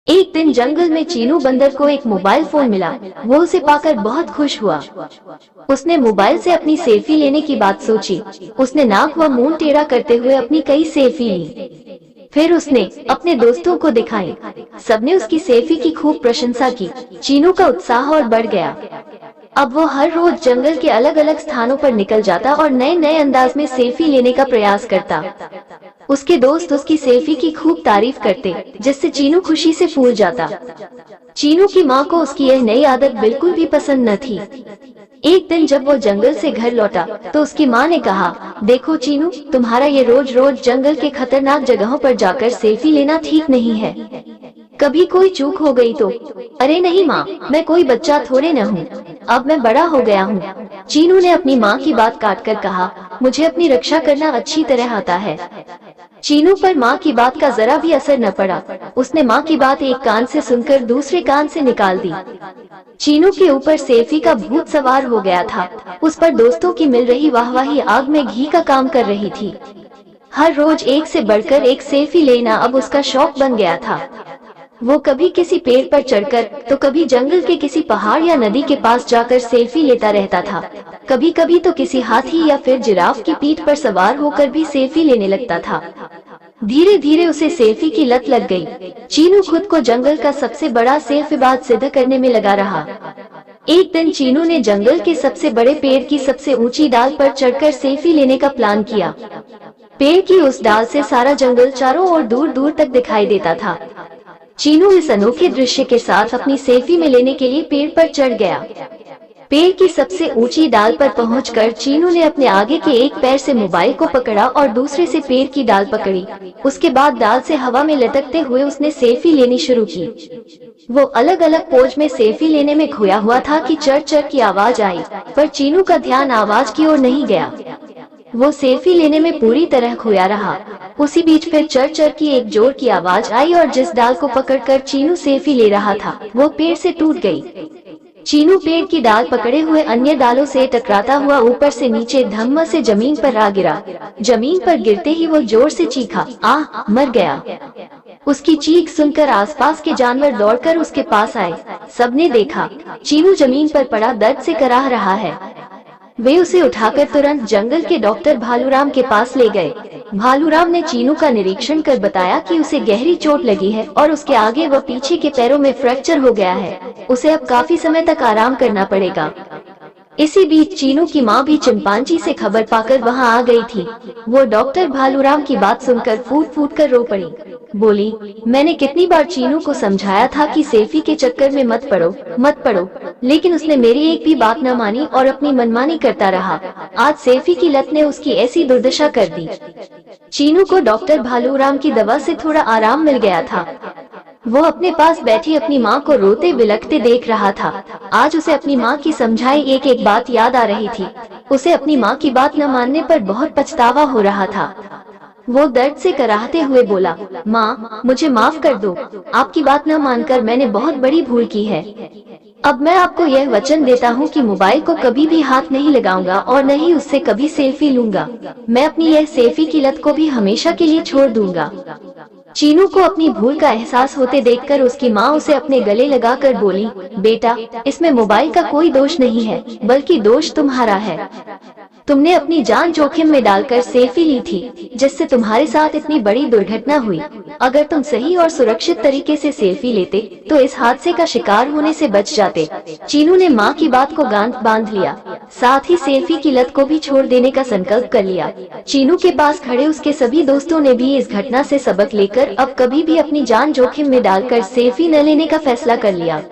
एक दिन जंगल में चीनू बंदर को एक मोबाइल फोन मिला। वो उसे पाकर बहुत खुश हुआ। उसने मोबाइल से अपनी सेल्फी लेने की बात सोची। उसने नाक व मुंह टेढ़ा करते हुए अपनी कई सेल्फी ली। फिर उसने अपने दोस्तों को दिखाई। सबने उसकी सेल्फी की खूब प्रशंसा की। चीनू का उत्साह और बढ़ गया। अब वो हर रोज जंगल के अलग अलग स्थानों पर निकल जाता और नए नए अंदाज में सेल्फी लेने का प्रयास करता। उसके दोस्त उसकी सेल्फी की खूब तारीफ करते, जिससे चीनू खुशी से फूल जाता। चीनू की माँ को उसकी यह नई आदत बिल्कुल भी पसंद न थी। एक दिन जब वो जंगल से घर लौटा तो उसकी माँ ने कहा, देखो चीनू, तुम्हारा ये रोज रोज जंगल के खतरनाक जगहों पर जाकर सेल्फी लेना ठीक नहीं है। कभी कोई चूक हो गई तो? अरे नहीं माँ, मैं कोई बच्चा थोड़े न हूँ, अब मैं बड़ा हो गया हूँ। चीनू ने अपनी माँ की बात काटकर कहा, मुझे अपनी रक्षा करना अच्छी तरह आता है। चीनू पर माँ की बात का जरा भी असर न पड़ा। उसने माँ की बात एक कान से सुनकर दूसरे कान से निकाल दी। चीनू के ऊपर सेल्फी का भूत सवार हो गया था। उस पर दोस्तों की मिल रही वाहवाही आग में घी का काम कर रही थी। हर रोज एक से बढ़कर एक सेल्फी लेना अब उसका शौक बन गया था। वो कभी किसी पेड़ पर चढ़कर तो कभी जंगल के किसी पहाड़ या नदी के पास जाकर सेल्फी लेता रहता था। कभी कभी तो किसी हाथी या फिर जिराफ की पीठ पर सवार होकर भी सेल्फी लेने लगता था। धीरे धीरे उसे सेल्फी की लत लग गई। चीनू खुद को जंगल का सबसे बड़ा सेल्फीबाज सिद्ध करने में लगा रहा। एक दिन चीनू ने जंगल के सबसे बड़े पेड़ की सबसे ऊंची डाल पर चढ़कर सेल्फी लेने का प्लान किया। पेड़ की उस डाल से सारा जंगल चारों ओर दूर दूर तक दिखाई देता था। चीनू इस अनोखे दृश्य के साथ अपनी सेल्फी में लेने के लिए पेड़ पर चढ़ गया। पेड़ की सबसे ऊंची डाल पर पहुंचकर चीनू ने अपने आगे के एक पैर से मोबाइल को पकड़ा और दूसरे से पेड़ की डाल पकड़ी। उसके बाद डाल से हवा में लटकते हुए उसने सेल्फी लेनी शुरू की। वो अलग अलग पोज में सेल्फी लेने में खोया हुआ था कि चर चर की आवाज आई, पर चीनू का ध्यान आवाज की ओर नहीं गया। वो सेल्फी लेने में पूरी तरह खोया रहा। उसी बीच फिर चर चर की एक जोर की आवाज आई और जिस डाल को पकड़कर चीनू सेल्फी ले रहा था वो पेड़ से टूट गई। चीनू पेड़ की डाल पकड़े हुए अन्य डालों से टकराता हुआ ऊपर से नीचे धम्म से जमीन पर आ गिरा। जमीन पर गिरते ही वो जोर से चीखा, आह, मर गया। उसकी चीख सुनकर आसपास के जानवर दौड़कर उसके पास आए। सबने देखा चीनू जमीन पर पड़ा दर्द से कराह रहा है। वे उसे उठाकर तुरंत जंगल के डॉक्टर भालूराम के पास ले गए। भालूराम ने चीनू का निरीक्षण कर बताया कि उसे गहरी चोट लगी है और उसके आगे व पीछे के पैरों में फ्रैक्चर हो गया है। उसे अब काफी समय तक आराम करना पड़ेगा। इसी बीच चीनू की माँ भी चिंपांजी से खबर पाकर वहाँ आ गई थी। वो डॉक्टर भालूराम की बात सुनकर फूट फूट कर रो पड़ी। बोली, मैंने कितनी बार चीनू को समझाया था कि सेल्फी के चक्कर में मत पड़ो, लेकिन उसने मेरी एक भी बात न मानी और अपनी मनमानी करता रहा। आज सेल्फी की लत ने उसकी ऐसी दुर्दशा कर दी। चीनू को डॉक्टर भालूराम की दवा से थोड़ा आराम मिल गया था। वो अपने पास बैठी अपनी माँ को रोते बिलखते देख रहा था। आज उसे अपनी माँ की समझाई एक एक बात याद आ रही थी। उसे अपनी माँ की बात न मानने पर बहुत पछतावा हो रहा था। वो दर्द से कराहते हुए बोला, माँ, मुझे माफ कर दो। आपकी बात न मानकर मैंने बहुत बड़ी भूल की है। अब मैं आपको यह वचन देता हूँ कि मोबाइल को कभी भी हाथ नहीं लगाऊंगा और न ही उससे कभी सेल्फी लूंगा। मैं अपनी यह सेल्फी की लत को भी हमेशा के लिए छोड़ दूंगा। चीनू को अपनी भूल का एहसास होते देखकर उसकी माँ उसे अपने गले लगाकर बोली, बेटा, इसमें मोबाइल का कोई दोष नहीं है, बल्कि दोष तुम्हारा है। तुमने अपनी जान जोखिम में डालकर सेल्फी ली थी, जिससे तुम्हारे साथ इतनी बड़ी दुर्घटना हुई। अगर तुम सही और सुरक्षित तरीके से सेल्फी लेते तो इस हादसे का शिकार होने से बच जाते। चीनू ने माँ की बात को गांठ बांध लिया, साथ ही सेल्फी की लत को भी छोड़ देने का संकल्प कर लिया। चीनू के पास खड़े उसके सभी दोस्तों ने भी इस घटना से सबक लेकर अब कभी भी अपनी जान जोखिम में डालकर सेल्फी न लेने का फैसला कर लिया।